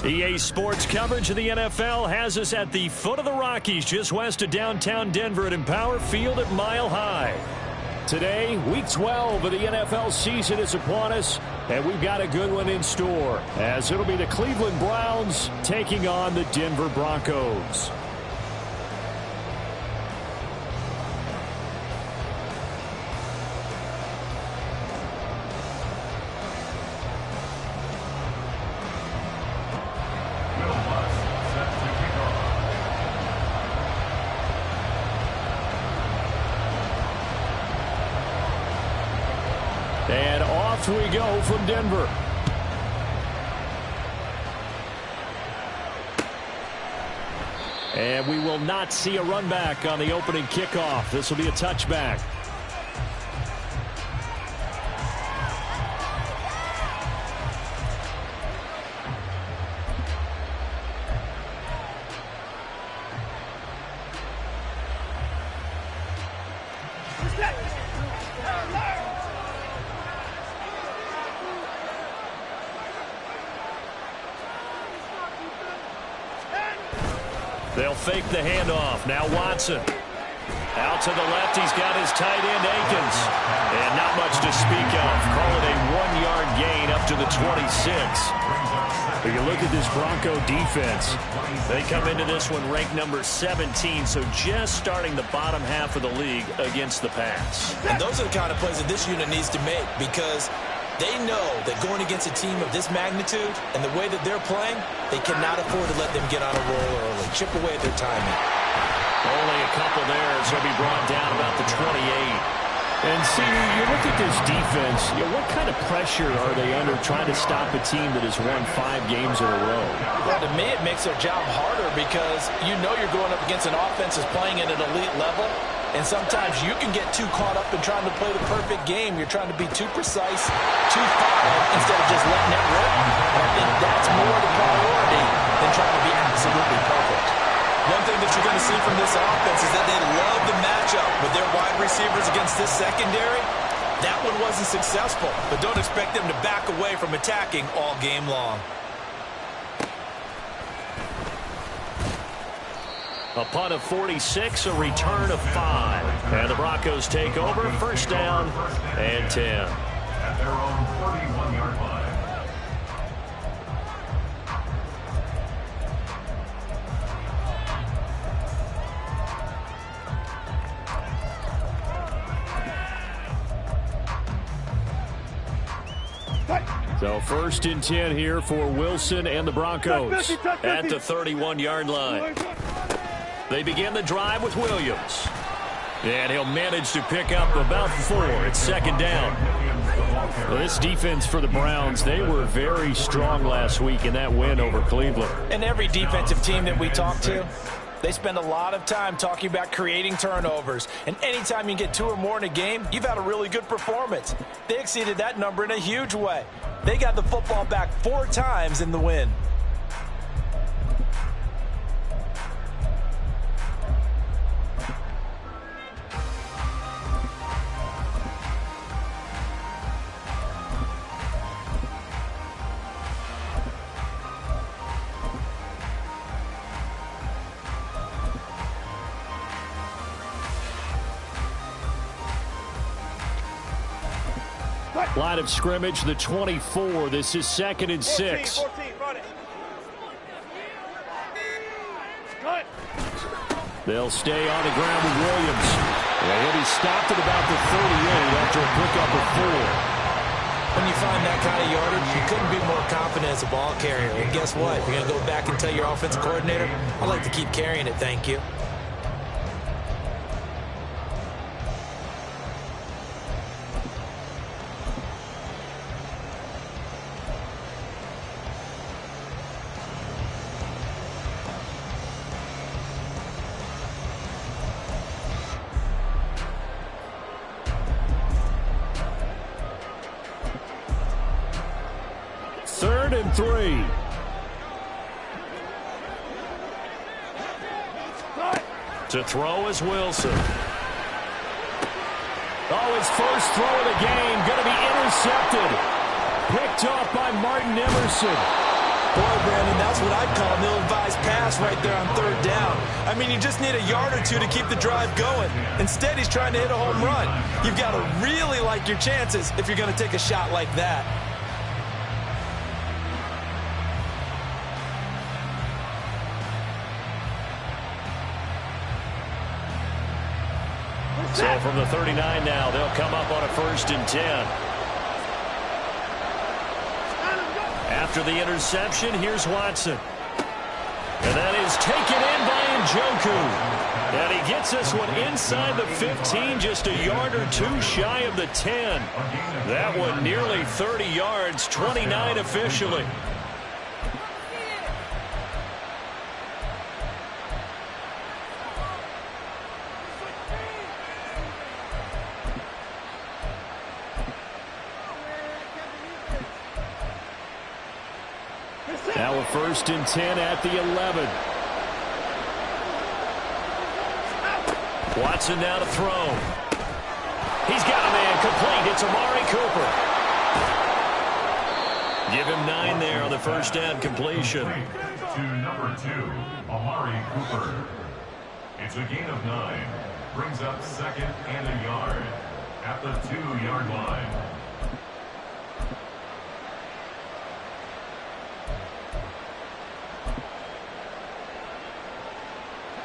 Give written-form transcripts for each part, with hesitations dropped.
EA Sports coverage of the NFL has us at the foot of the Rockies, just west of downtown Denver at Empower Field at Mile High. Today, Week 12 of the NFL season is upon us, and we've got a good one in store, as it'll be the Cleveland Browns taking on the Denver Broncos. And off we go from Denver. And we will not see a run back on the opening kickoff. This will be a touchback. They'll fake the handoff. Now Watson. Out to the left. He's got his tight end, Akins. And not much to speak of. Call it a 1-yard gain up to the 26. If you look at this Bronco defense, they come into this one ranked number 17, so just starting the bottom half of the league against the pass. And those are the kind of plays that this unit needs to make, because they know that going against a team of this magnitude and the way that they're playing, they cannot afford to let them get on a roll early. Chip away at their timing. Only a couple there, so he'll be brought down about the 28. And see, you look at this defense, what kind of pressure are they under trying to stop a team that has won 5 games in a row? Well, to me, it makes their job harder, because you know you're going up against an offense that's playing at an elite level. And sometimes you can get too caught up in trying to play the perfect game. You're trying to be too precise, too fine, instead of just letting it rip. And I think that's more the priority than trying to be absolutely perfect. One thing that you're going to see from this offense is that they love the matchup with their wide receivers against this secondary. That one wasn't successful, but don't expect them to back away from attacking all game long. A punt of 46, a return of 5. And the Broncos take over, first down and 10. At their own 41-yard line. So first and 10 here for Wilson and the Broncos at the 31-yard line. They begin the drive with Williams. And he'll manage to pick up about 4. It's second down. Well, this defense for the Browns, they were very strong last week in that win over Cleveland. And every defensive team that we talk to, they spend a lot of time talking about creating turnovers. And anytime you get 2 or more in a game, you've had a really good performance. They exceeded that number in a huge way. They got the football back 4 times in the win. Line of scrimmage, the 24. This is second and 6. They'll stay on the ground with Williams. And he'll be stopped at about the 38 after a pickup of 4. When you find that kind of yardage, you couldn't be more confident as a ball carrier. And guess what? You're going to go back and tell your offensive coordinator, I'd like to keep carrying it, thank you. Third and 3. To throw is Wilson. Oh, his first throw of the game going to be intercepted. Picked off by Martin Emerson. Boy, Brandon, that's what I'd call an ill-advised pass right there on third down. I mean, you just need a yard or two to keep the drive going. Instead, he's trying to hit a home run. You've got to really like your chances if you're going to take a shot like that. So from the 39 now, they'll come up on a 1st and 10. After the interception, here's Watson. And that is taken in by Njoku. And he gets this one inside the 15, just a yard or two shy of the 10. That one nearly 30 yards, 29 officially. Now a 1st and 10 at the 11. Watson now to throw. He's got a man complete. It's Amari Cooper. Give him 9 there on the 1st down completion. To number 2, Amari Cooper. It's a gain of 9. Brings up 2nd and a yard at the 2-yard line.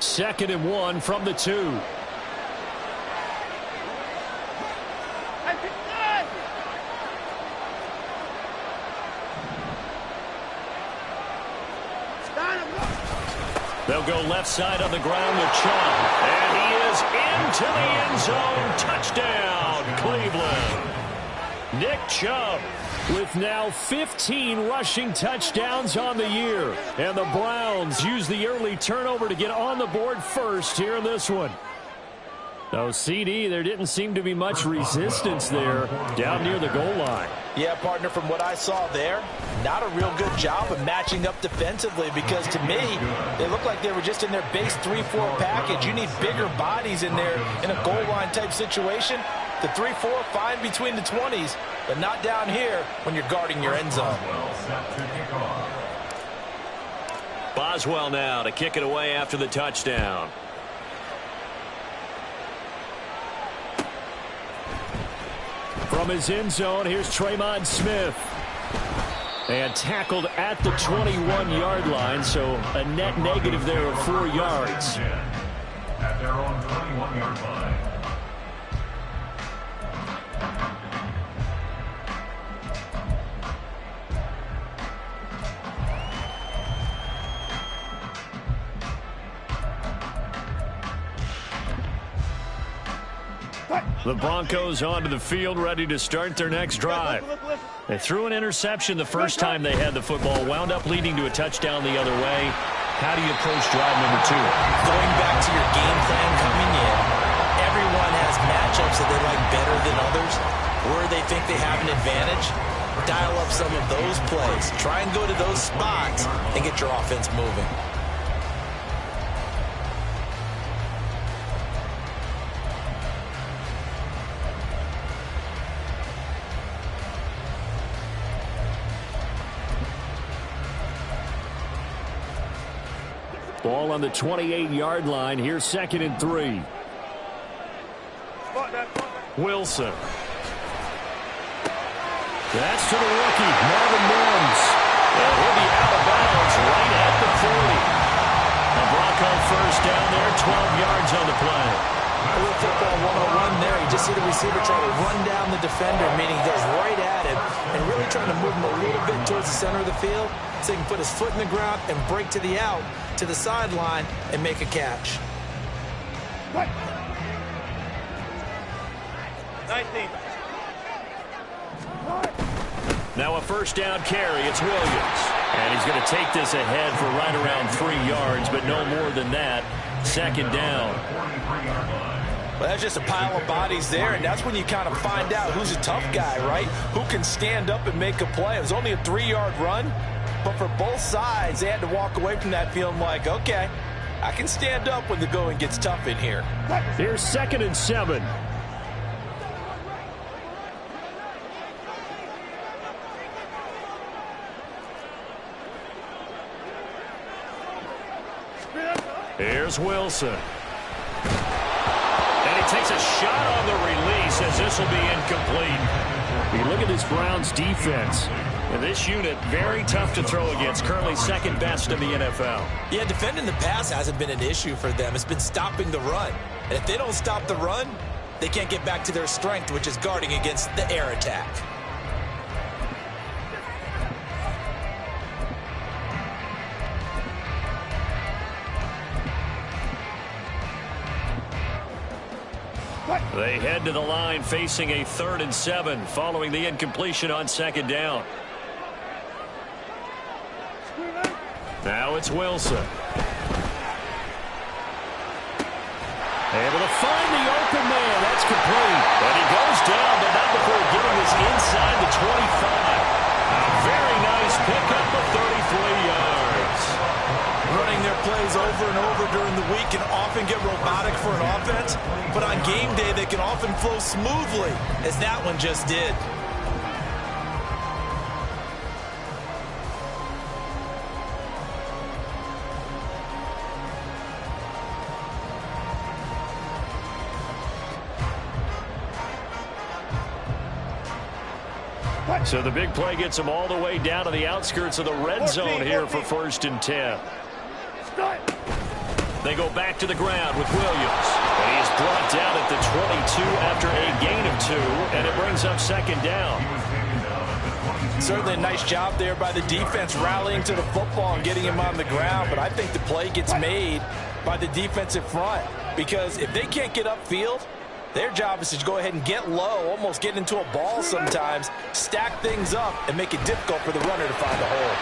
Second and 1 from the 2. They'll go left side on the ground with Chubb. And he is into the end zone. Touchdown, Cleveland. Nick Chubb with now 15 rushing touchdowns on the year. And the Browns use the early turnover to get on the board first here in this one. So, CD, there didn't seem to be much resistance there down near the goal line. Yeah, partner, from what I saw there, not a real good job of matching up defensively because, to me, they looked like they were just in their base 3-4 package. You need bigger bodies in there in a goal line type situation. The 3-4, fine between the 20s, but not down here when you're guarding your end zone. Boswell now to kick it away after the touchdown. From his end zone, here's Tremon Smith. And tackled at the 21-yard line, so a net negative there of 4 yards. At their own 21-yard line. The Broncos onto the field, ready to start their next drive. They threw an interception the first time they had the football, wound up leading to a touchdown the other way. How do you approach drive number 2? Going back to your game plan coming in, everyone has matchups that they like better than others, where they think they have an advantage. Dial up some of those plays. Try and go to those spots and get your offense moving. Ball on the 28-yard line. Here's 2nd and 3. Wilson. That's to the rookie, Marvin Mims. And he'll be out of bounds right at the 40. A Bronco first down there, 12 yards on the play. A little football 101 there. You just see the receiver try to run down the defender, meaning he goes right at him and really trying to move him a little bit towards the center of the field so he can put his foot in the ground and break to the out, to the sideline, and make a catch. 19. Now a first down carry. It's Williams. And he's going to take this ahead for right around 3 yards, but no more than that. 2nd down. Well, that's just a pile of bodies there, and that's when you kind of find out who's a tough guy, right? Who can stand up and make a play. It was only a 3-yard run, but for both sides, they had to walk away from that feeling like, okay, I can stand up when the going gets tough in here. Here's 2nd and 7. Here's Wilson. And he takes a shot on the release as this will be incomplete. You look at this Browns defense. And this unit, very tough to throw against. Currently second best in the NFL. Yeah, defending the pass hasn't been an issue for them. It's been stopping the run. And if they don't stop the run, they can't get back to their strength, which is guarding against the air attack. They head to the line facing a 3rd and 7 following the incompletion on 2nd down. Now it's Wilson. Able to find the open man. That's complete. And he goes down, but not before getting this inside the 25. A very nice pickup of 33 yards. Running their plays over and over during the week can often get robotic for an offense, but on game day they can often flow smoothly, as that one just did. So the big play gets them all the way down to the outskirts of the red zone here for 1st and 10. They go back to the ground with Williams. And he is brought down at the 22 after a gain of 2, and it brings up 2nd down. Certainly a nice job there by the defense rallying to the football and getting him on the ground, but I think the play gets made by the defensive front, because if they can't get upfield, their job is to go ahead and get low, almost get into a ball sometimes, stack things up, and make it difficult for the runner to find a hole.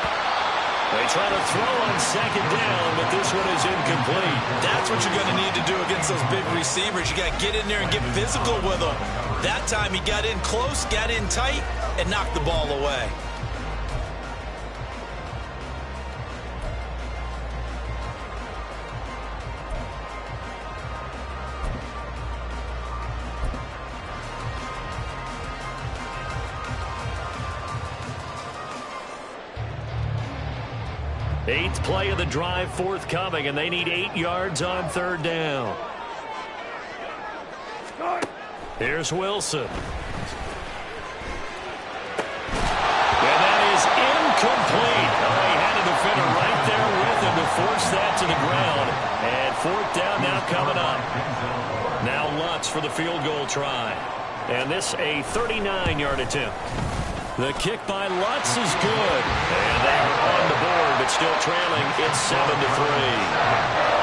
They try to throw on 2nd down, but this one is incomplete. That's what you're going to need to do against those big receivers. You got to get in there and get physical with them. That time he got in close, got in tight, and knocked the ball away. Eighth play of the drive forthcoming, and they need 8 yards on 3rd down. Here's Wilson. And that is incomplete. Oh, he had a defender right there with him to force that to the ground. And 4th down now coming up. Now Lutz for the field goal try. And this a 39-yard attempt. The kick by Lutz is good. And they are on the board, but still trailing. It's 7-3.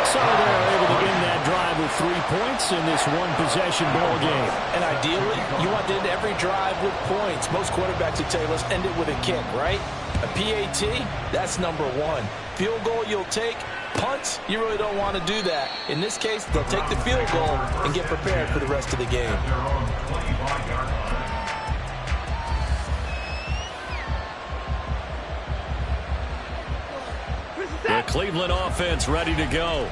So they're able to end that drive with 3 points in this one-possession ball game. And ideally, you want to end every drive with points. Most quarterbacks would tell you, let's end it with a kick, right? A PAT, that's number 1. Field goal you'll take. Punts, you really don't want to do that. In this case, they'll take the field goal and get prepared for the rest of the game. The Cleveland offense ready to go.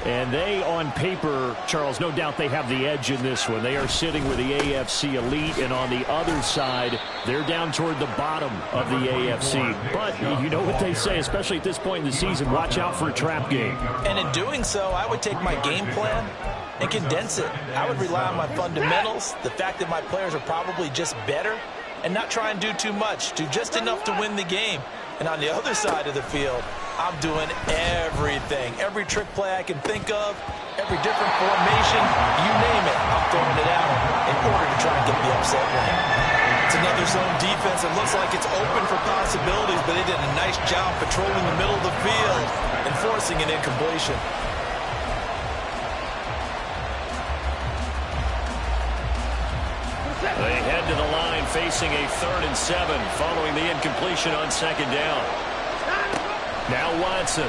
And they, on paper, Charles, no doubt they have the edge in this one. They are sitting with the AFC elite, and on the other side, they're down toward the bottom of the AFC. But you know what they say, especially at this point in the season, watch out for a trap game. And in doing so, I would take my game plan and condense it. I would rely on my fundamentals, the fact that my players are probably just better, and not try and do too much, do just enough to win the game. And on the other side of the field, I'm doing everything. Every trick play I can think of, every different formation, you name it, I'm throwing it out in order to try and get the upset win. It's another zone defense. It looks like it's open for possibilities, but they did a nice job patrolling the middle of the field and forcing an incompletion. They head to the line facing a 3rd and 7 following the incompletion on 2nd down. Now Watson.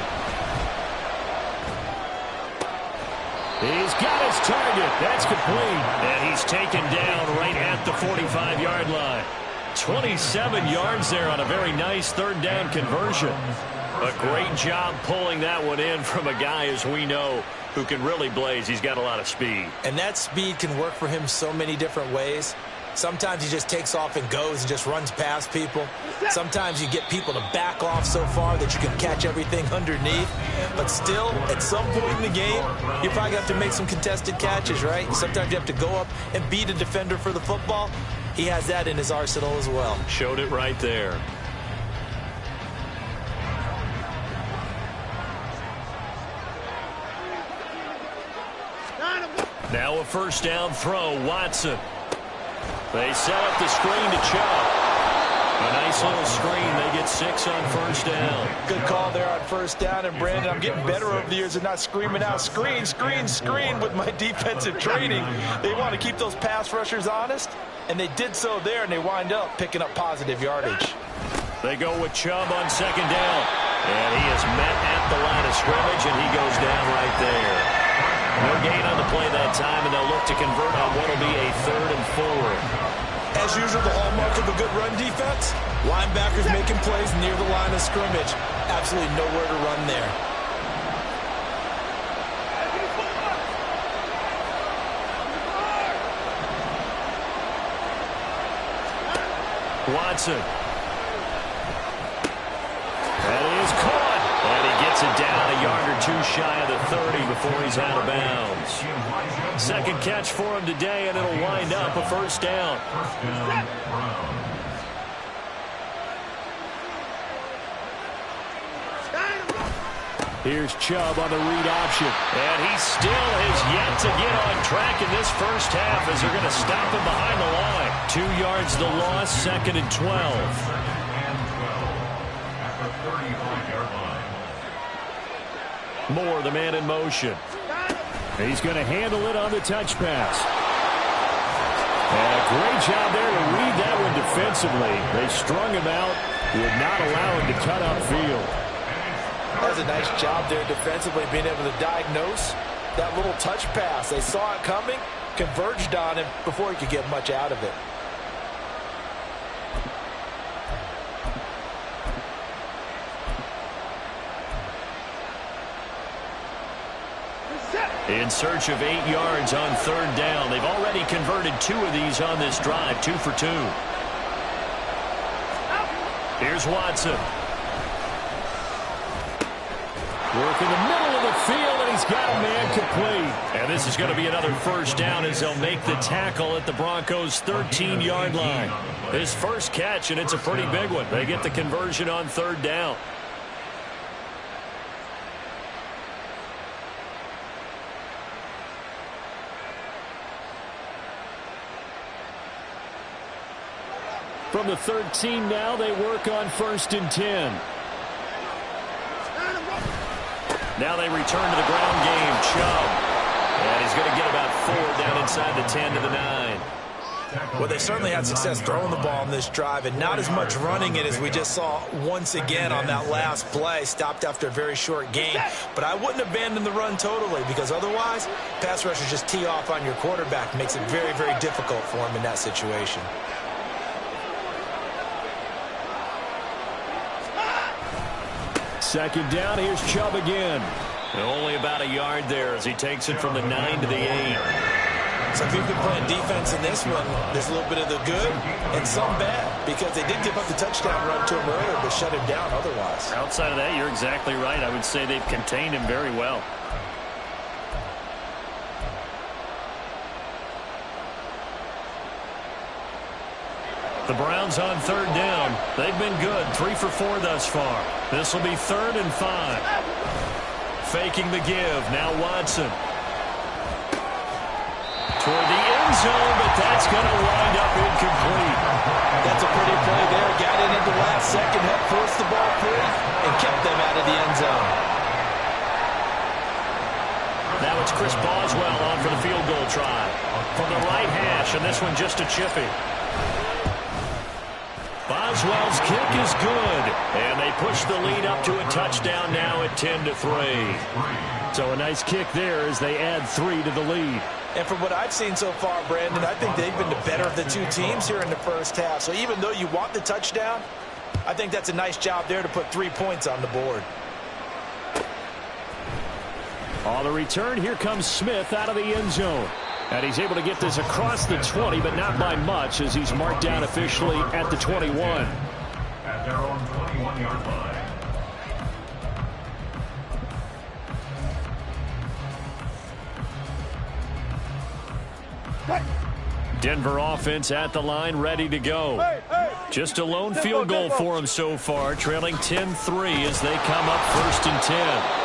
He's got his target. That's complete. And he's taken down right at the 45-yard line. 27 yards there on a very nice 3rd down conversion. A great job pulling that one in from a guy, as we know, who can really blaze. He's got a lot of speed. And that speed can work for him so many different ways. Sometimes he just takes off and goes and just runs past people. Sometimes you get people to back off so far that you can catch everything underneath. But still, at some point in the game, you probably have to make some contested catches, right? Sometimes you have to go up and beat a defender for the football. He has that in his arsenal as well. Showed it right there. Now a first down throw, Watson. They set up the screen to Chubb. A nice little screen. They get 6 on first down. Good call there on first down. And, Brandon, I'm getting better over the years of not screaming out, screen, screen, screen with my defensive training. They want to keep those pass rushers honest, and they did so there, and they wind up picking up positive yardage. They go with Chubb on second down. And he is met at the line of scrimmage, and he goes down right there. No gain on the play that time, and they'll look to convert on what will be a 3rd and 4. As usual, the hallmark of a good run defense, linebackers making plays near the line of scrimmage. Absolutely nowhere to run there. Watson. That is caught. And he gets it down a yard or 2 shy of the 30 before he's out of bounds. Second catch for him today, and it'll wind up a first down. Here's Chubb on the read option. And he still has yet to get on track in this first half as they're going to stop him behind the line. 2 yards the loss, 2nd and 12. Moore, the man in motion. He's going to handle it on the touch pass. And a great job there to read that one defensively. They strung him out, would not allow him to cut upfield. That was a nice job there defensively, being able to diagnose that little touch pass. They saw it coming, converged on him before he could get much out of it. In search of 8 yards on 3rd down. They've already converted 2 of these on this drive, 2 for 2. Here's Watson. Work in the middle of the field, and he's got a man complete. And this is going to be another first down as they'll make the tackle at the Broncos' 13-yard line. His first catch, and it's a pretty big one. They get the conversion on 3rd down. From the 13 now, they work on 1st and 10. Now they return to the ground game. Chubb. And he's going to get about 4 down inside the 10 to the 9. Well, they certainly had success throwing the ball on this drive, and not as much running it as we just saw once again on that last play. Stopped after a very short gain. But I wouldn't abandon the run totally, because otherwise, pass rushers just tee off on your quarterback. Makes it very, very difficult for him in that situation. Second down, here's Chubb again. And only about a yard there as he takes it from the 9 to the 8. Some people been playing defense in this one. There's a little bit of the good and some bad, because they did give up the touchdown run to him earlier, but shut him down otherwise. Outside of that, you're exactly right. I would say they've contained him very well. The Browns on 3rd down. They've been good, 3 for 4 thus far. This will be 3rd and 5. Faking the give. Now Watson. Toward the end zone, but that's going to wind up incomplete. That's a pretty play there. Got in at the last second, helped force the ball free, and kept them out of the end zone. Now it's Chris Boswell on for the field goal try. From the right hash, and this one just a chippy. Boswell's kick is good, and they push the lead up to a touchdown now at 10-3. So a nice kick there as they add 3 to the lead. And from what I've seen so far, Brandon, I think they've been the better of the 2 teams here in the first half. So even though you want the touchdown, I think that's a nice job there to put 3 points on the board. On the return, here comes Smith out of the end zone. And he's able to get this across the 20, but not by much, as he's marked down officially at the 21. At their own 21-yard line. Denver offense at the line, ready to go. Just a lone field goal for him so far, trailing 10-3 as they come up 1st and 10.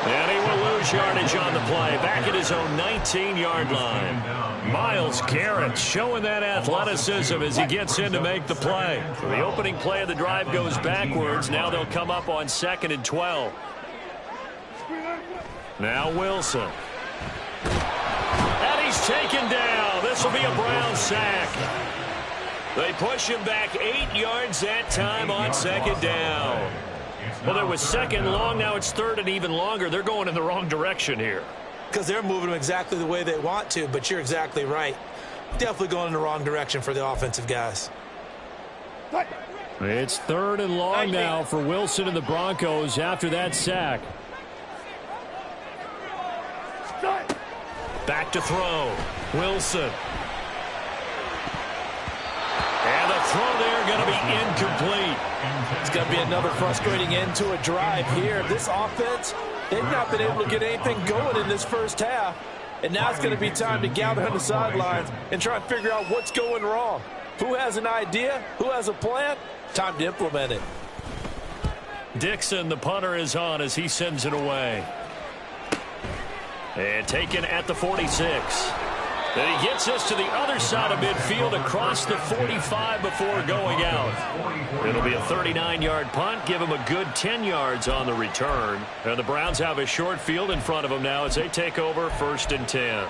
And he will lose yardage on the play, back at his own 19-yard line. Myles Garrett showing that athleticism as he gets in to make the play. So the opening play of the drive goes backwards. Now they'll come up on 2nd and 12. Now Wilson. And he's taken down. This will be a Brown sack. They push him back 8 yards that time on 2nd down. Well, it was 2nd long. Now it's 3rd and even longer. They're going in the wrong direction here. Because they're moving them exactly the way they want to, but you're exactly right. Definitely going in the wrong direction for the offensive guys. It's 3rd and long now for Wilson and the Broncos after that sack. Back to throw. Wilson. And the throw there going to be incomplete. It's going to be another frustrating end to a drive here. This offense, they've not been able to get anything going in this first half. And now it's going to be time to gather on the sidelines and try and figure out what's going wrong. Who has an idea? Who has a plan? Time to implement it. Dixon, the punter, is on as he sends it away. And taken at the 46. Then he gets us to the other side of midfield across the 45 before going out. It'll be a 39-yard punt. Give him a good 10 yards on the return. And the Browns have a short field in front of them now as they take over 1st and 10.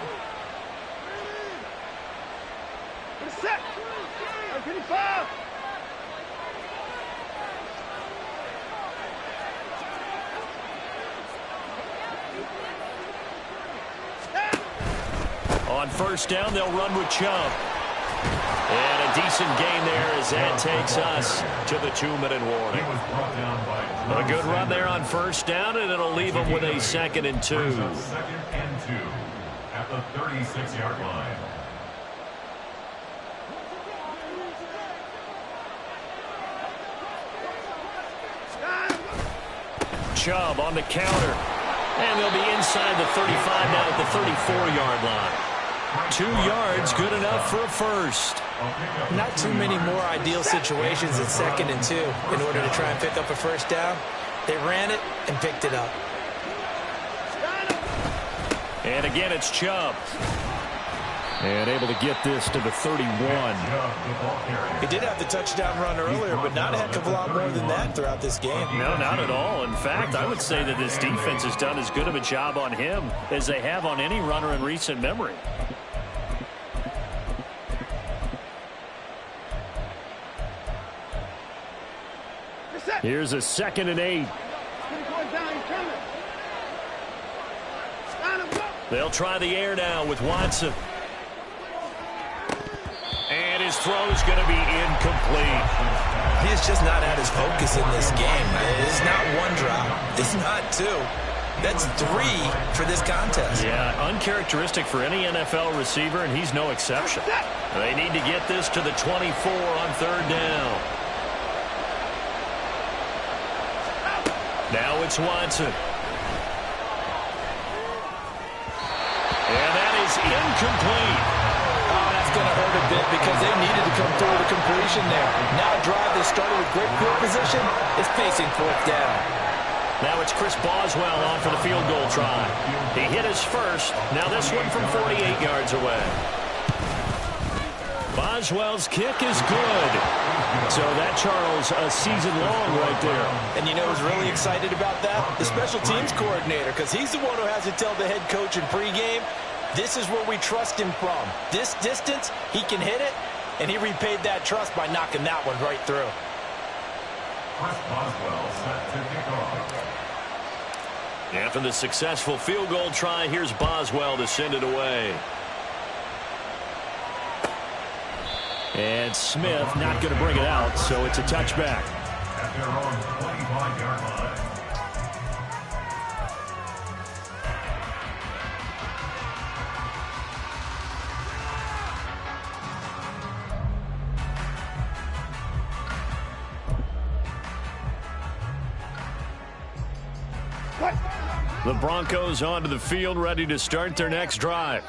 On 1st down, they'll run with Chubb. And a decent gain there as that takes us to the 2-minute warning. A good run there on 1st down, and it'll leave them with a 2nd and 2. 2nd and 2 at the 36-yard line. Chubb on the counter. And they'll be inside the 35 now at the 34-yard line. 2 yards, good enough for a first. Not too many more ideal situations at 2nd and 2 in order to try and pick up a 1st down. They ran it and picked it up. And again, it's Chubb. And able to get this to the 31. He did have the touchdown run earlier, but not a heck of a lot more than that throughout this game. No, not at all. In fact, I would say that this defense has done as good of a job on him as they have on any runner in recent memory. Here's a 2nd and 8. They'll try the air now with Watson. And his throw is going to be incomplete. He's just not at his focus in this game. It's not one drop. It's not 2. That's 3 for this contest. Yeah, uncharacteristic for any NFL receiver, and he's no exception. They need to get this to the 24 on 3rd down. Now it's Watson. And that is incomplete. Oh, that's going to hurt a bit because they needed to come through the completion there. Now a drive that started with great field position is facing 4th down. Now it's Chris Boswell on for the field goal try. He hit his first. Now this one from 48 yards away. Boswell's kick is good. So that, Charles, a season long right there. And you know who's really excited about that? The special teams coordinator, because he's the one who has to tell the head coach in pregame, this is where we trust him from. This distance, he can hit it, and he repaid that trust by knocking that one right through. Chris Boswell set to kick off. After the successful field goal try, here's Boswell to send it away. And Smith not going to bring it out, so it's a touchback. At their own 25-yard line. The Broncos onto the field, ready to start their next drive.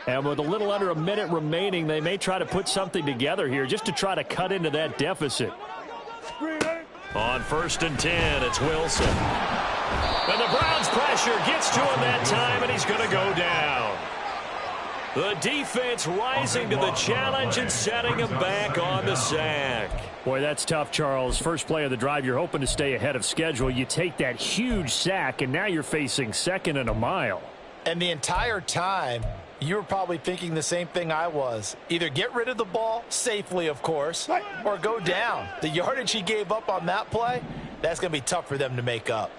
And with a little under a minute remaining, they may try to put something together here just to try to cut into that deficit. On 1st and 10, it's Wilson. And the Browns' pressure gets to him that time, and he's going to go down. The defense rising to the challenge and setting him back on the sack. Boy, that's tough, Charles. First play of the drive, you're hoping to stay ahead of schedule. You take that huge sack, and now you're facing 2nd and a mile. And the entire time, you were probably thinking the same thing I was. Either get rid of the ball, safely, of course, or go down. The yardage he gave up on that play, that's going to be tough for them to make up.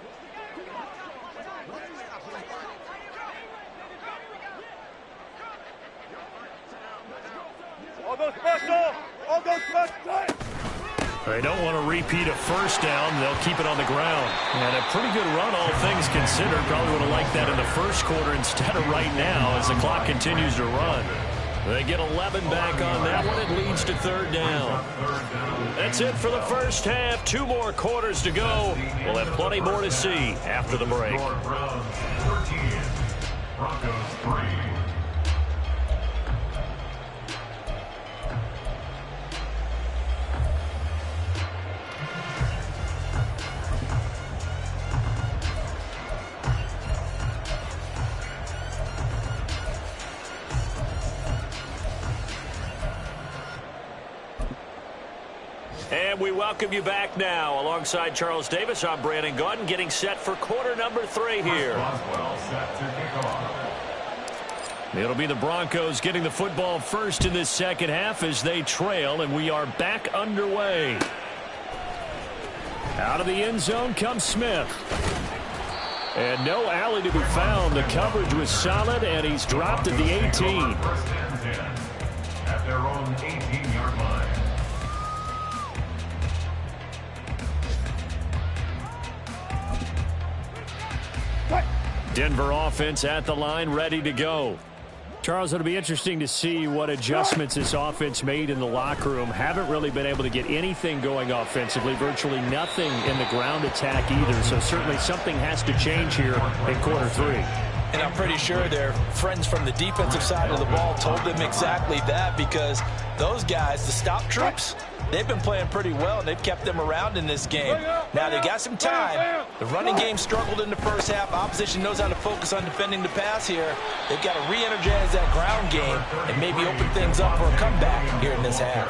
They don't want to repeat a first down. They'll keep it on the ground. And a pretty good run, all things considered. Probably would have liked that in the first quarter instead of right now as the clock continues to run. They get 11 back on that one. It leads to 3rd down. That's it for the first half. 2 more quarters to go. We'll have plenty more to see after the break. Browns 13, Broncos 3. And we welcome you back now. Alongside Charles Davis, I'm Brandon Gaudin, getting set for quarter number 3 here. It'll be the Broncos getting the football first in this second half as they trail, and we are back underway. Out of the end zone comes Smith. And no alley to be found. The coverage was solid, and he's dropped at the 18. First and 10 at their own 18-yard line. Denver offense at the line, ready to go. Charles, it'll be interesting to see what adjustments this offense made in the locker room. Haven't really been able to get anything going offensively, virtually nothing in the ground attack either. So certainly something has to change here in quarter 3. And I'm pretty sure their friends from the defensive side of the ball told them exactly that, because those guys, the stop troops, they've been playing pretty well, and they've kept them around in this game. Now, they got some time. The running game struggled in the first half. Opposition knows how to focus on defending the pass here. They've got to re-energize that ground game and maybe open things up for a comeback here in this half.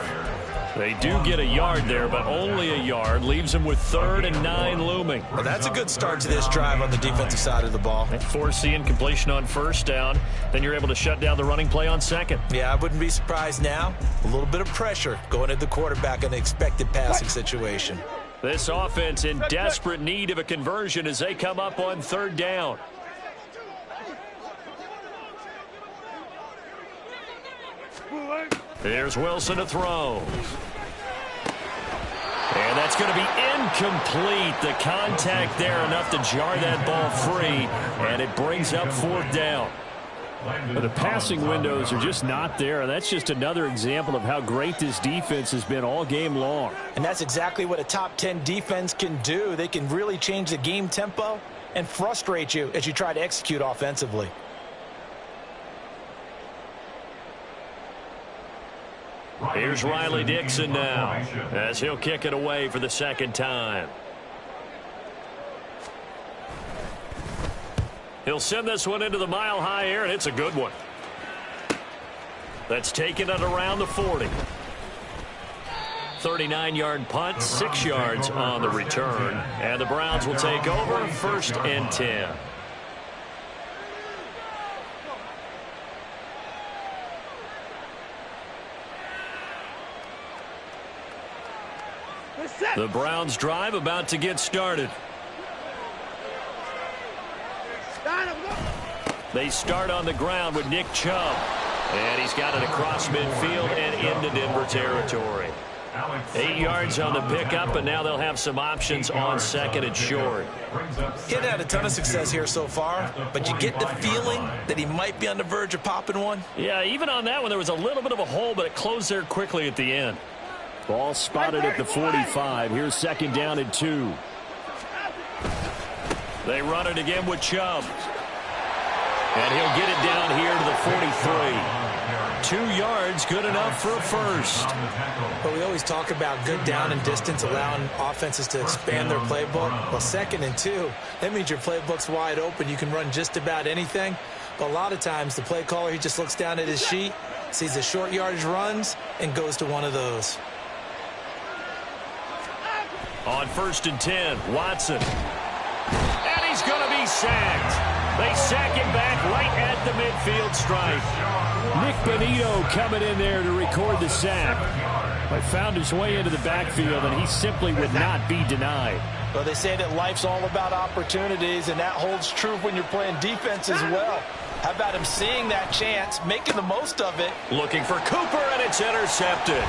They do get a yard there, but only a yard. Leaves them with 3rd and 9 looming. Well, that's a good start to this drive on the defensive side of the ball. They force the incompletion on 1st down. Then you're able to shut down the running play on 2nd. Yeah, I wouldn't be surprised now. A little bit of pressure going at the quarterback in the expected passing situation. This offense in desperate need of a conversion as they come up on 3rd down. There's Wilson to throw. And that's going to be incomplete. The contact there enough to jar that ball free, and it brings up 4th down. But the passing windows are just not there. That's just another example of how great this defense has been all game long. And that's exactly what a top 10 defense can do. They can really change the game tempo and frustrate you as you try to execute offensively. Here's Riley Dixon now as he'll kick it away for the 2nd time. He'll send this one into the mile-high air, and it's a good one. That's taken it around the 40. 39-yard punt, 6 yards on the return. And the Browns will take over 1st and 10. The Browns drive about to get started. They start on the ground with Nick Chubb. And he's got it across midfield and into Denver territory. 8 yards on the pickup, and now they'll have some options on 2nd and short. He hadn't had a ton of success here so far, but you get the feeling that he might be on the verge of popping one. Yeah, even on that one, there was a little bit of a hole, but it closed there quickly at the end. Ball spotted at the 45. Here's 2nd down and 2. They run it again with Chubb. And he'll get it down here to the 43. 2 yards, good enough for a first. But we always talk about good down and distance, allowing offenses to expand their playbook. Well, 2nd and 2, that means your playbook's wide open. You can run just about anything. But a lot of times, the play caller, he just looks down at his sheet, sees the short yardage runs, and goes to one of those. On 1st and 10, Watson. And he's going to be sacked. They sack him back right at the midfield stripe. Nick Bonito coming in there to record the sack. But found his way into the backfield, and he simply would not be denied. Well, they say that life's all about opportunities, and that holds true when you're playing defense as well. How about him seeing that chance, making the most of it? Looking for Cooper, and it's intercepted.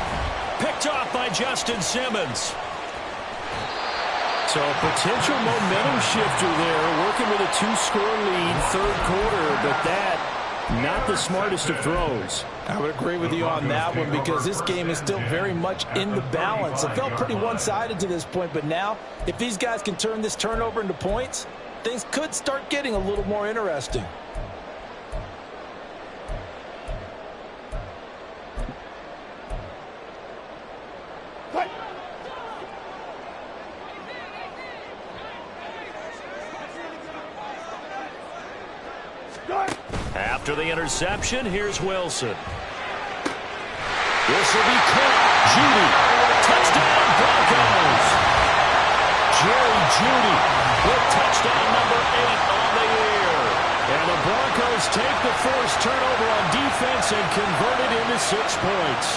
Picked off by Justin Simmons. So a potential momentum shifter there, working with a 2-score lead, 3rd quarter, but that, not the smartest of throws. I would agree with you on that one because this game is still very much in the balance. It felt pretty one-sided to this point, but now, if these guys can turn this turnover into points, things could start getting a little more interesting. After the interception, here's Wilson. This will be caught. Judy. Touchdown, Broncos. Jerry Judy with touchdown number 8 on the year. And the Broncos take the first turnover on defense and convert it into 6 points.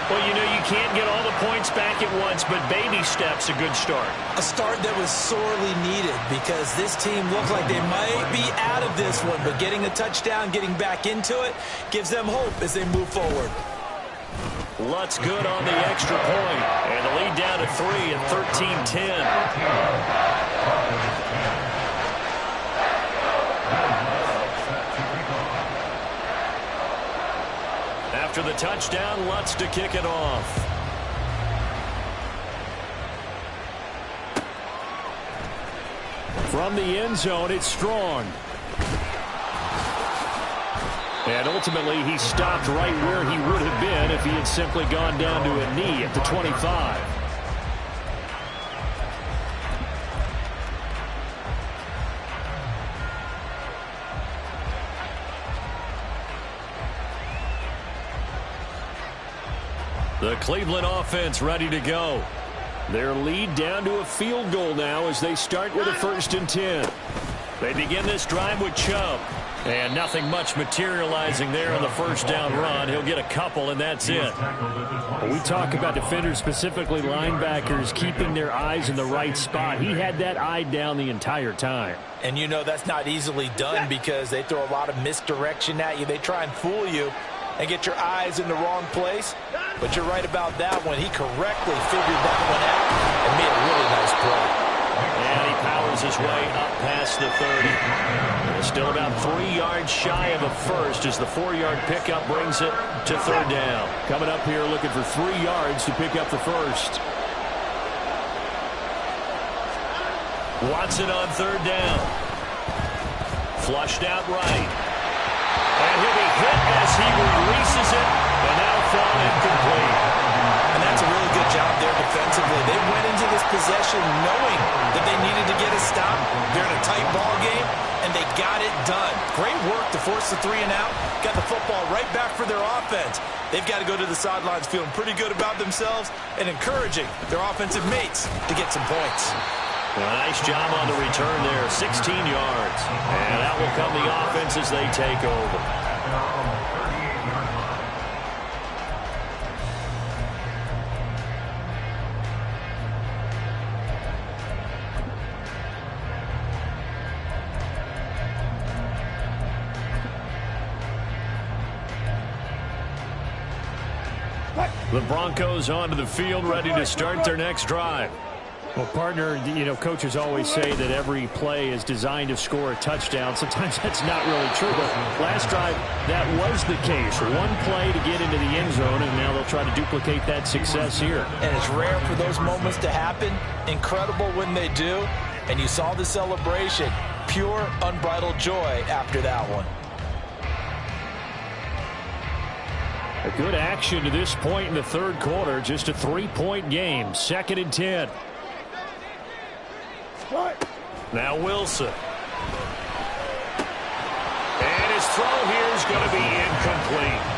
Well, you know, you can't get all the points back at once, but baby steps, a good start. A start that was sorely needed because this team looked like they might be out of this one, but getting a touchdown, getting back into it, gives them hope as they move forward. Lutz good on the extra point, and the lead down to 3 at 13-10. After the touchdown, Lutz to kick it off. From the end zone, it's Strong. And ultimately, he stopped right where he would have been if he had simply gone down to a knee at the 25. The Cleveland offense ready to go. Their lead down to a field goal now as they start with a 1st and 10. They begin this drive with Chubb. And nothing much materializing there on the first down run. He'll get a couple, and that's it. We talk about defenders, specifically linebackers, keeping their eyes in the right spot. He had that eye down the entire time. And you know that's not easily done because they throw a lot of misdirection at you. They try and fool you and get your eyes in the wrong place. But you're right about that one. He correctly figured that one out and made a really nice play. And he powers his way up past the 30. Still about 3 yards shy of a first as the 4-yard pickup brings it to 3rd down. Coming up here looking for 3 yards to pick up the first. Watson on 3rd down. Flushed out right. And he'll be hit as he releases it, and that'll fall incomplete. And that's a really good job there defensively. They went into this possession knowing that they needed to get a stop. They're in a tight ball game, and they got it done. Great work to force the 3 and out. Got the football right back for their offense. They've got to go to the sidelines feeling pretty good about themselves and encouraging their offensive mates to get some points. Well, nice job on the return there, 16 yards. And out will come the offense as they take over. The Broncos onto the field, ready to start their next drive. Well, partner, you know, coaches always say that every play is designed to score a touchdown. Sometimes that's not really true, but last drive, that was the case. One play to get into the end zone, and now they'll try to duplicate that success here. And it's rare for those moments to happen. Incredible when they do. And you saw the celebration. Pure, unbridled joy after that one. A good action to this point in the third quarter. Just a 3-point game. 2nd and 10. Now Wilson. And his throw here is going to be incomplete.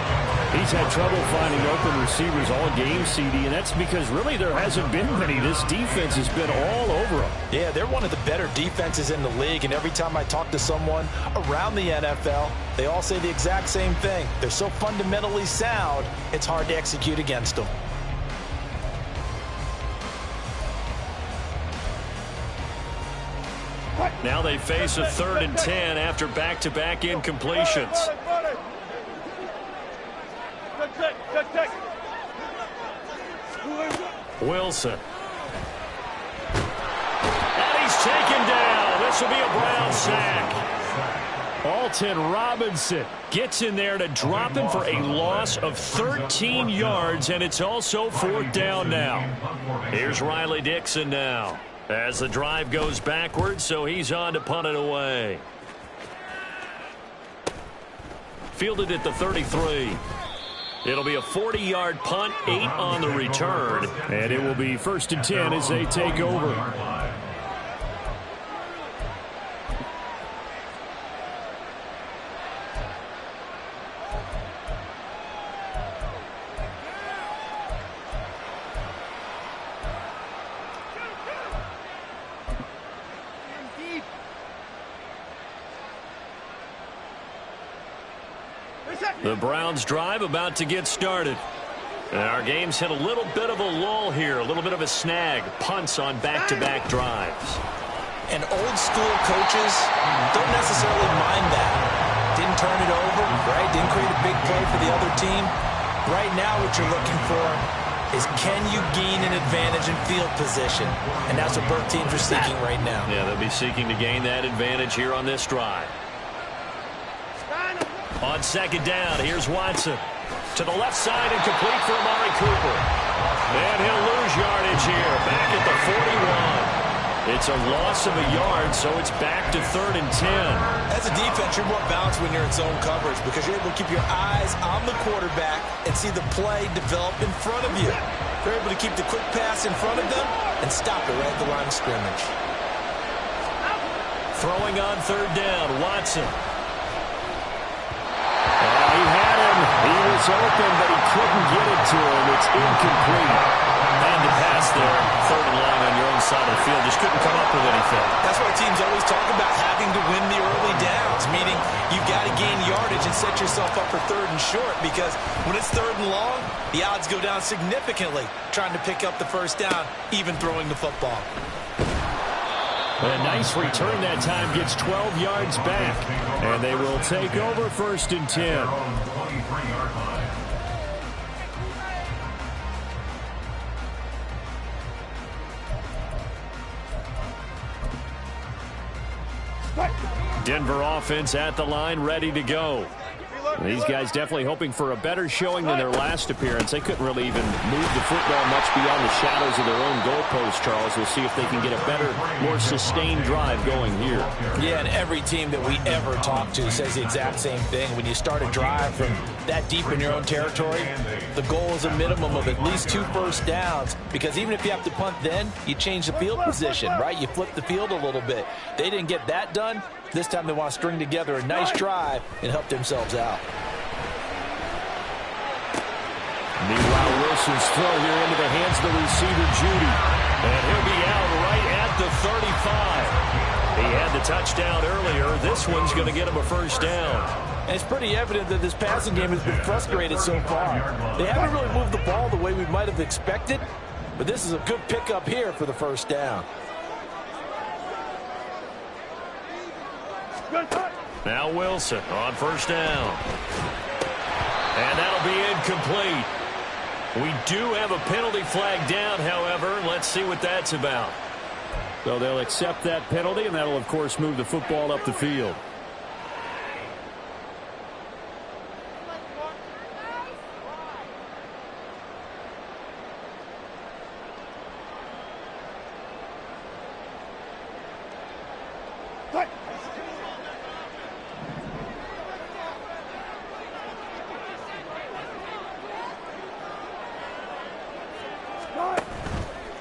He's had trouble finding open receivers all game, CD, and that's because really there hasn't been many. This defense has been all over him. Yeah, they're one of the better defenses in the league, and every time I talk to someone around the NFL, they all say the exact same thing. They're so fundamentally sound, it's hard to execute against them. Now they face a 3rd and 10 after back-to-back incompletions. Wilson. And he's taken down. This will be a Brown sack. Alton Robinson gets in there to drop him for a loss of 13 yards, and it's also 4th down now. Here's Riley Dixon now as the drive goes backwards, so he's on to punt it away. Fielded at the 33. It'll be a 40-yard punt, 8 on the return, and it will be 1st and 10 as they take over. The Browns drive about to get started. And our game's hit a little bit of a lull here, a little bit of a snag. Punts on back-to-back drives. And old school coaches don't necessarily mind that. Didn't turn it over, right? Didn't create a big play for the other team. Right now what you're looking for is can you gain an advantage in field position? And that's what both teams are seeking right now. Yeah, they'll be seeking to gain that advantage here on this drive. On 2nd down, here's Watson. To the left side and complete for Amari Cooper. And he'll lose yardage here, back at the 41. It's a loss of a yard, so it's back to 3rd and 10. As a defense, you're more balanced when you're in zone coverage because you're able to keep your eyes on the quarterback and see the play develop in front of you. You're able to keep the quick pass in front of them and stop it right at the line of scrimmage. Throwing on 3rd down, Watson. He had him. He was open, but he couldn't get it to him. It's incomplete. And the pass there, 3rd and long on your own side of the field. Just couldn't come up with anything. That's why teams always talk about having to win the early downs, meaning you've got to gain yardage and set yourself up for 3rd and short because when it's 3rd and long, the odds go down significantly trying to pick up the 1st down, even throwing the football. A nice return that time, gets 12 yards back. And they will take over 1st and 10. Denver offense at the line, ready to go. These guys definitely hoping for a better showing than their last appearance. They couldn't really even move the football much beyond the shadows of their own goalpost, Charles. We'll see if they can get a better, more sustained drive going here. Yeah, and every team that we ever talk to says the exact same thing. When you start a drive from that deep in your own territory, the goal is a minimum of at least 2 first downs because even if you have to punt then, you change the field position, right? You flip the field a little bit. They didn't get that done. This time they want to string together a nice drive and help themselves out. Meanwhile, Wilson's throw here into the hands of the receiver, Judy. And he'll be out right at the 35. He had the touchdown earlier. This one's going to get him a 1st down. And it's pretty evident that this passing game has been frustrated so far. They haven't really moved the ball the way we might have expected, but this is a good pickup here for the 1st down. Now Wilson on 1st down. And that'll be incomplete. We do have a penalty flag down, however. Let's see what that's about. So they'll accept that penalty, and that'll, of course, move the football up the field.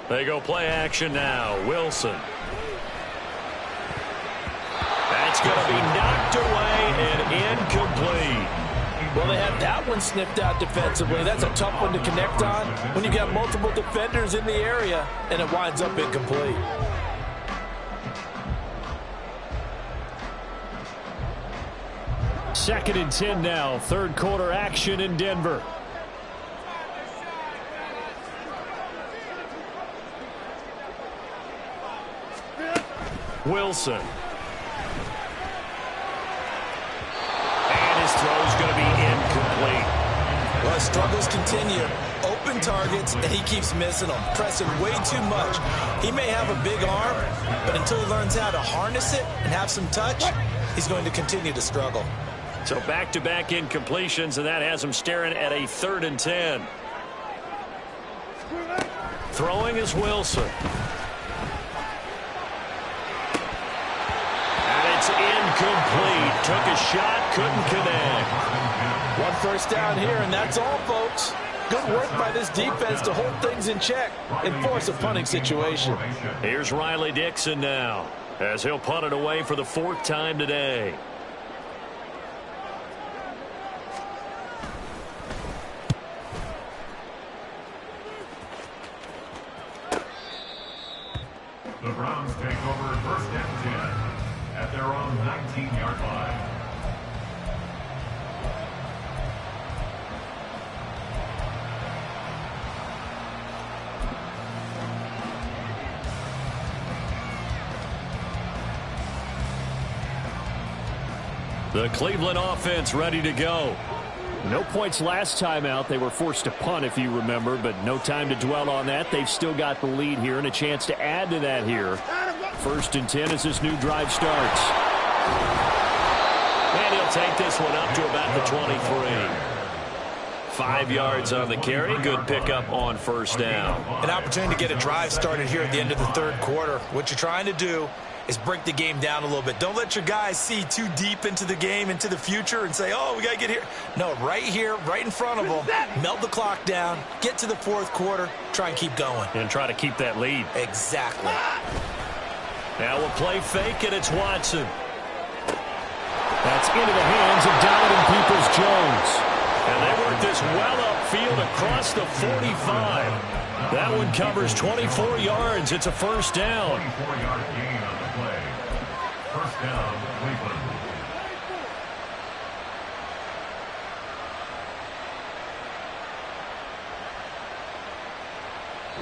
They go play action now. Wilson. That's going to be knocked away and incomplete. Well, they had that one sniffed out defensively. That's a tough one to connect on when you got multiple defenders in the area, and it winds up incomplete. Second and 10 now. Third quarter action in Denver. Wilson. And his throw's going to be incomplete. Well, his struggles continue. Open targets, and he keeps missing them, pressing way too much. He may have a big arm, but until he learns how to harness it and have some touch, he's going to continue to struggle. So back-to-back incompletions, and that has him staring at a 3rd and 10. Throwing is Wilson. It's incomplete. Took a shot, couldn't connect. One first down here, and that's all, folks. Good work by this defense to hold things in check and force a punting situation. Here's Riley Dixon now, as he'll punt it away for the 4th time today. The Browns take over 1st and 10 at their own 19-yard line. The Cleveland offense ready to go. No points last time out. They were forced to punt, if you remember, but no time to dwell on that. They've still got the lead here and a chance to add to that here. 1st and 10 as this new drive starts. And he'll take this one up to about the 23. 5 yards on the carry. Good pickup on 1st down. An opportunity to get a drive started here at the end of the 3rd quarter. What you're trying to do is break the game down a little bit. Don't let your guys see too deep into the game, into the future, and say, oh, we got to get here. No, right here, right in front of them, melt the clock down, get to the 4th quarter, try and keep going. And try to keep that lead. Exactly. Now we'll play fake, and it's Watson. That's into the hands of Donovan Peoples-Jones. And they work this well upfield across the 45. That one covers 24 yards. It's a 1st down. 24-yard gain on the play. 1st down, Cleveland.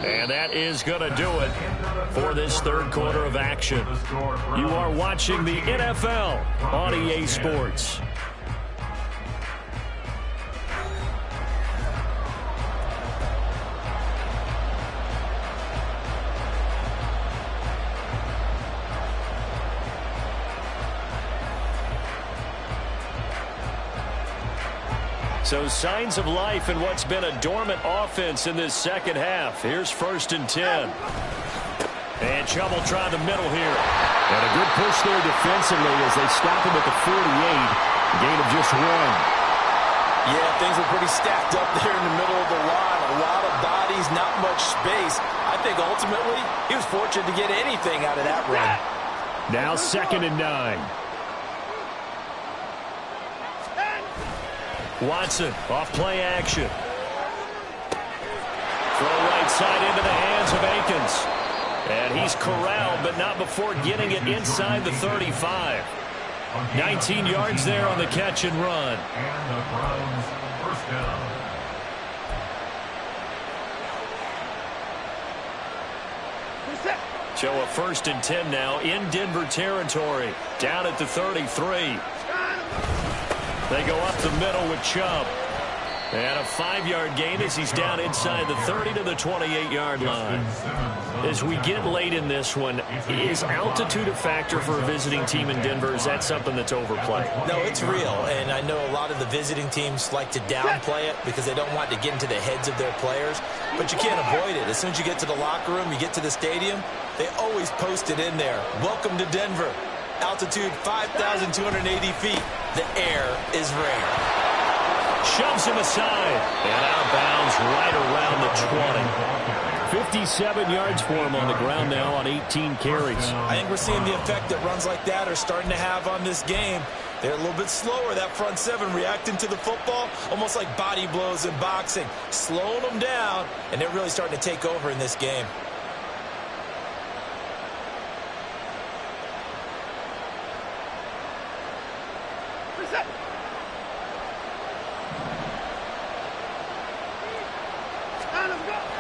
And that is going to do it for this 3rd quarter of action. You are watching the NFL on EA Sports. So signs of life in what's been a dormant offense in this 2nd half. Here's 1st and 10. And Chubb will try the middle here. And a good push there defensively as they stop him at the 48. Gain of just 1. Yeah, things were pretty stacked up there in the middle of the line. A lot of bodies, not much space. I think ultimately he was fortunate to get anything out of that run. Now 2nd and 9. Watson off play action. Throw right side into the hands of Akins. And he's corralled, but not before getting it inside the 35. 19 yards there on the catch and run. And the Browns 1st down. So a 1st and 10 now in Denver territory. Down at the 33. They go up the middle with Chubb. And a 5-yard gain as he's down inside the 30 to the 28-yard line. As we get late in this one, is altitude a factor for a visiting team in Denver? Is that something that's overplayed? No, it's real, and I know a lot of the visiting teams like to downplay it because they don't want to get into the heads of their players, but you can't avoid it. As soon as you get to the locker room, you get to the stadium, they always post it in there. Welcome to Denver. Altitude 5,280 feet. The air is rare. Shoves him aside. And out of bounds right around the 20. 57 yards for him on the ground now on 18 carries. I think we're seeing the effect that runs like that are starting to have on this game. They're a little bit slower, that front seven, reacting to the football, almost like body blows in boxing, slowing them down, and they're really starting to take over in this game.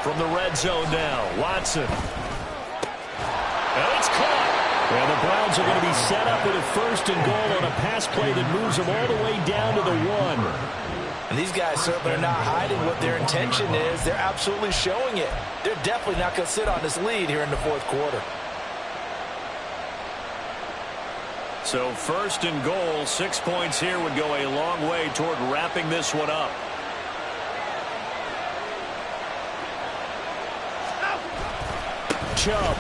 From the red zone now, Watson. And it's caught. And the Browns are going to be set up with a 1st and goal on a pass play that moves them all the way down to the 1. And these guys certainly are not hiding what their intention is. They're absolutely showing it. They're definitely not going to sit on this lead here in the 4th quarter. So 1st and goal, 6 points here would go a long way toward wrapping this one up. Chubb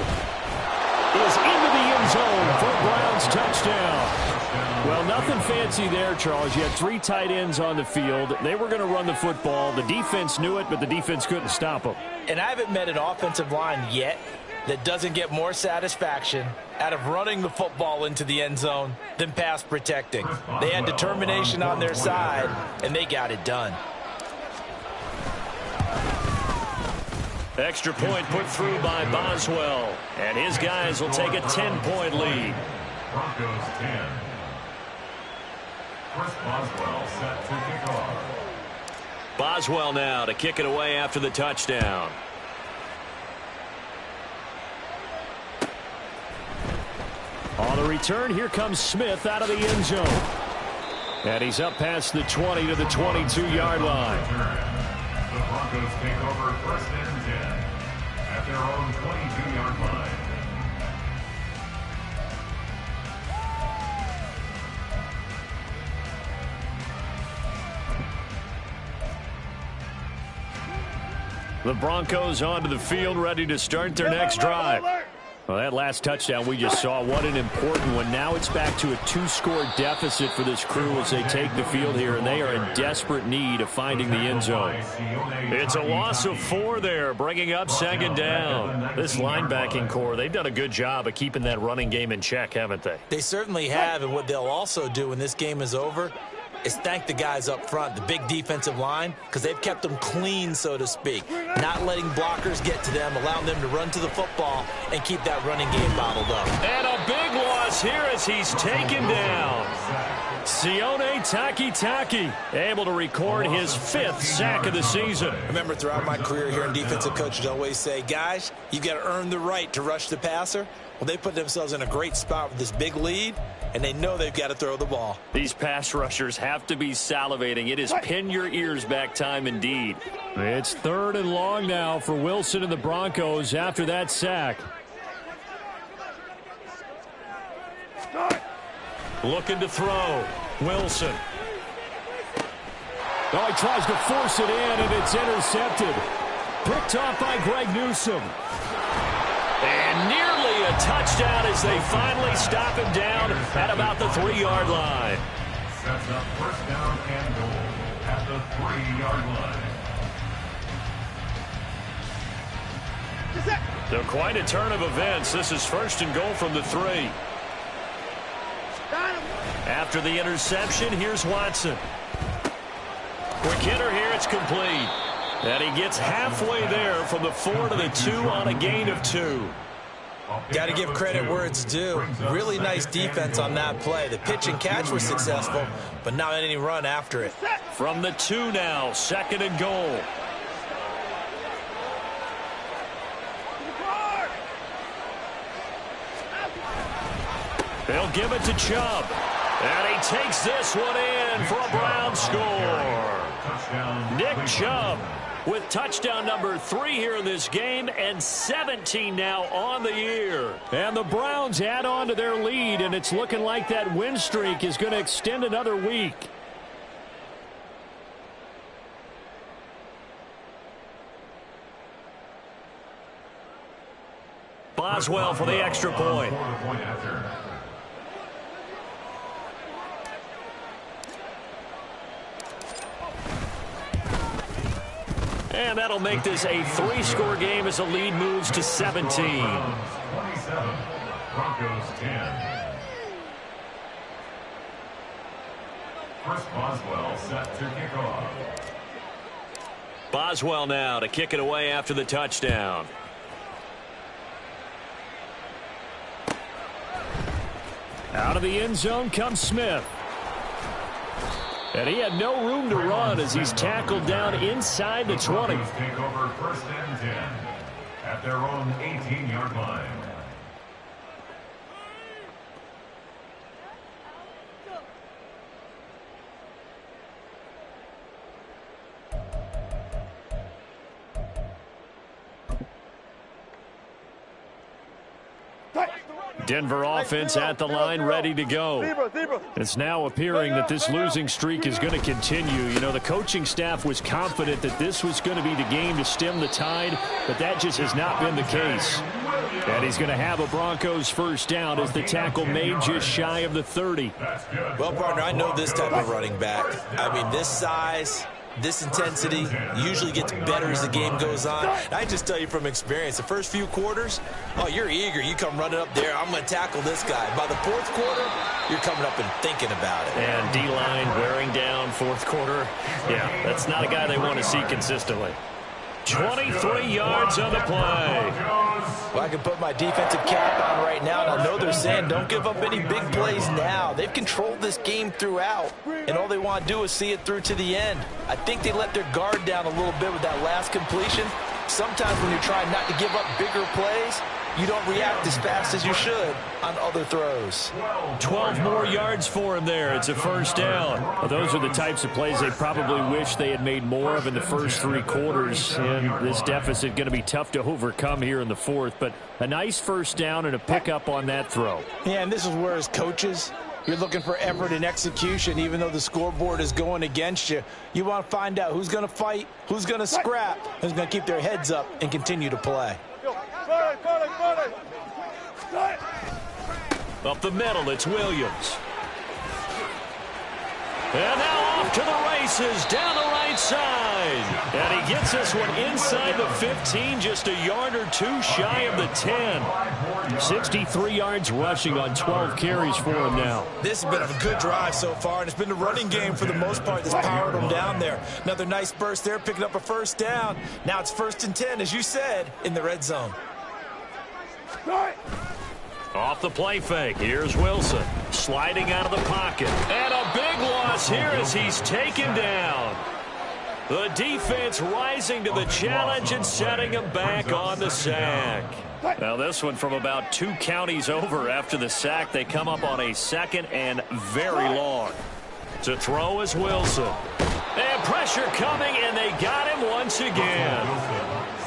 is into the end zone for a Browns touchdown. Well, nothing fancy there, Charles. You had 3 tight ends on the field. They were going to run the football. The defense knew it, but the defense couldn't stop them. And I haven't met an offensive line yet that doesn't get more satisfaction out of running the football into the end zone than pass protecting. They had determination on their side, and they got it done. Extra point put through by Boswell. And his guys will take a 10-point lead. Broncos 10. Chris Boswell set to kick off. Boswell now to kick it away after the touchdown. On the return, here comes Smith out of the end zone. And he's up past the 20 to the 22-yard line. The Broncos take over 1st and 10 at their own 22-yard line. The Broncos onto the field, ready to start their next drive. Well, that last touchdown we just saw, what an important one. Now it's back to a 2-score deficit for this crew as they take the field here, and they are in desperate need of finding the end zone. It's a loss of 4 there, bringing up 2nd down. This linebacking core, they've done a good job of keeping that running game in check, haven't they? They certainly have, and what they'll also do when this game is over is thank the guys up front, the big defensive line, because they've kept them clean, so to speak, not letting blockers get to them, allowing them to run to the football and keep that running game bottled up. And a big loss here as he's taken down. Sione Takitaki able to record his 5th sack of the season. Remember, throughout my career here in defensive coaches always say, guys, you've got to earn the right to rush the passer. Well, they put themselves in a great spot with this big lead, and they know they've got to throw the ball. These pass rushers have to be salivating. It is pin your ears back time indeed. It's 3rd and long now for Wilson and the Broncos after that sack. Looking to throw. Wilson. Oh, he tries to force it in, and it's intercepted. Picked off by Greg Newsome. And nearly a touchdown as they finally stop him down at about the 3-yard line. Sets up 1st down and goal at the 3-yard line. So quite a turn of events. This is 1st and goal from the 3. After the interception, here's Watson. Quick hitter here, it's complete. And he gets halfway there from the 4 to the 2 on a gain of 2. Got to give credit where it's due. Really nice defense on that play. The pitch and catch was successful, but not any run after it. From the 2 now, 2nd and goal. They'll give it to Chubb. And he takes this one in for a Brown score. Nick Chubb with touchdown number 3 here in this game, and 17 now on the year. And the Browns add on to their lead, and it's looking like that win streak is going to extend another week. Boswell for the extra point. And that'll make this a 3-score game as the lead moves to 17. 27, Broncos 10. Chris Boswell set to kick off. Boswell now to kick it away after the touchdown. Out of the end zone comes Smith. And he had no room to run as he's tackled down inside the 20. Broncos take over 1st and 10 at their own 18-yard line. Denver offense at the line, ready to go. It's now appearing that this losing streak is going to continue. You know, the coaching staff was confident that this was going to be the game to stem the tide, but that just has not been the case. And he's going to have a Broncos first down as the tackle made just shy of the 30. Well, partner, I know this type of running back. I mean, this size, this intensity usually gets better as the game goes on. And I just tell you from experience, the first few quarters, oh, you're eager. You come running up there, I'm going to tackle this guy. By the 4th quarter, you're coming up and thinking about it. And D-line wearing down 4th quarter. Yeah, that's not a guy they want to see consistently. 23 yards on the play. Well, I can put my defensive cap on right now, and I know they're saying don't give up any big plays now. They've controlled this game throughout, and all they want to do is see it through to the end. I think they let their guard down a little bit with that last completion. Sometimes when you're trying not to give up bigger plays, you don't react as fast as you should on other throws. 12 more yards for him there. It's a first down. Well, those are the types of plays they probably wish they had made more of in the first 3 quarters. And this deficit going to be tough to overcome here in the 4th. But a nice first down and a pickup on that throw. Yeah, and this is where as coaches, you're looking for effort and execution. Even though the scoreboard is going against you, you want to find out who's going to fight, who's going to scrap, who's going to keep their heads up and continue to play. Up the middle, it's Williams. And now off to the races, down the right side. And he gets this one inside the 15, just a yard or 2 shy of the 10. 63 yards rushing on 12 carries for him now. This has been a good drive so far, and it's been the running game for the most part that's powered them down there. Another nice burst there, picking up a first down. Now it's 1st and 10, as you said, in the red zone. Off the play fake, here's Wilson. Sliding out of the pocket. And a big loss here as he's taken down. The defense rising to the challenge and setting him back on the sack. Now this one from about 2 counties over after the sack. They come up on a 2nd and very long. To throw is Wilson. And pressure coming, and they got him once again.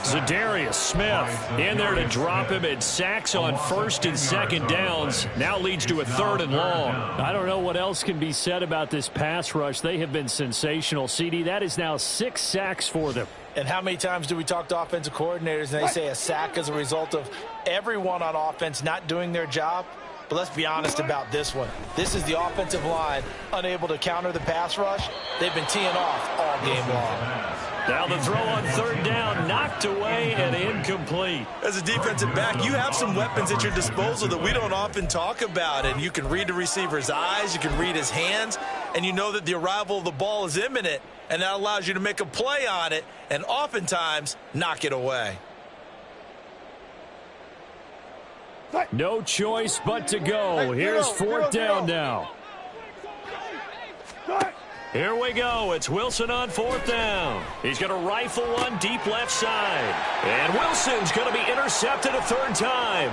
Zadarius Smith in there to drop him, and sacks on 1st and 2nd downs. Now leads to a 3rd and long. I don't know what else can be said about this pass rush. They have been sensational. CD, that is now 6 sacks for them. And how many times do we talk to offensive coordinators and they say a sack as a result of everyone on offense not doing their job? But let's be honest about this one. This is the offensive line unable to counter the pass rush. They've been teeing off all game long. Now the throw on 3rd down, knocked away and incomplete. As a defensive back, you have some weapons at your disposal that we don't often talk about. And you can read the receiver's eyes, you can read his hands, and you know that the arrival of the ball is imminent. And that allows you to make a play on it and oftentimes knock it away. No choice but to go. Here's 4th down now. Here we go. It's Wilson on 4th down. He's going to rifle one deep left side. And Wilson's going to be intercepted a 3rd time.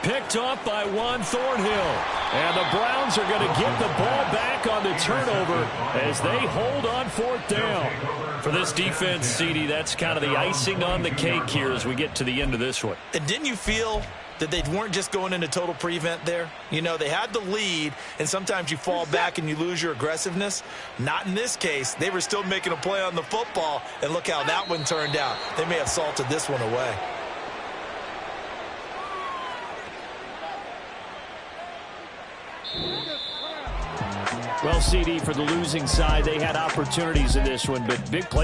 Picked off by Juan Thornhill. And the Browns are going to get the ball back on the turnover as they hold on 4th down. For this defense, CD, that's kind of the icing on the cake here as we get to the end of this one. And didn't you feel that they weren't just going into total prevent there? You know, they had the lead, and sometimes you fall back and you lose your aggressiveness. Not in this case. They were still making a play on the football, and look how that one turned out. They may have salted this one away. Well, CD, for the losing side, they had opportunities in this one, but big play.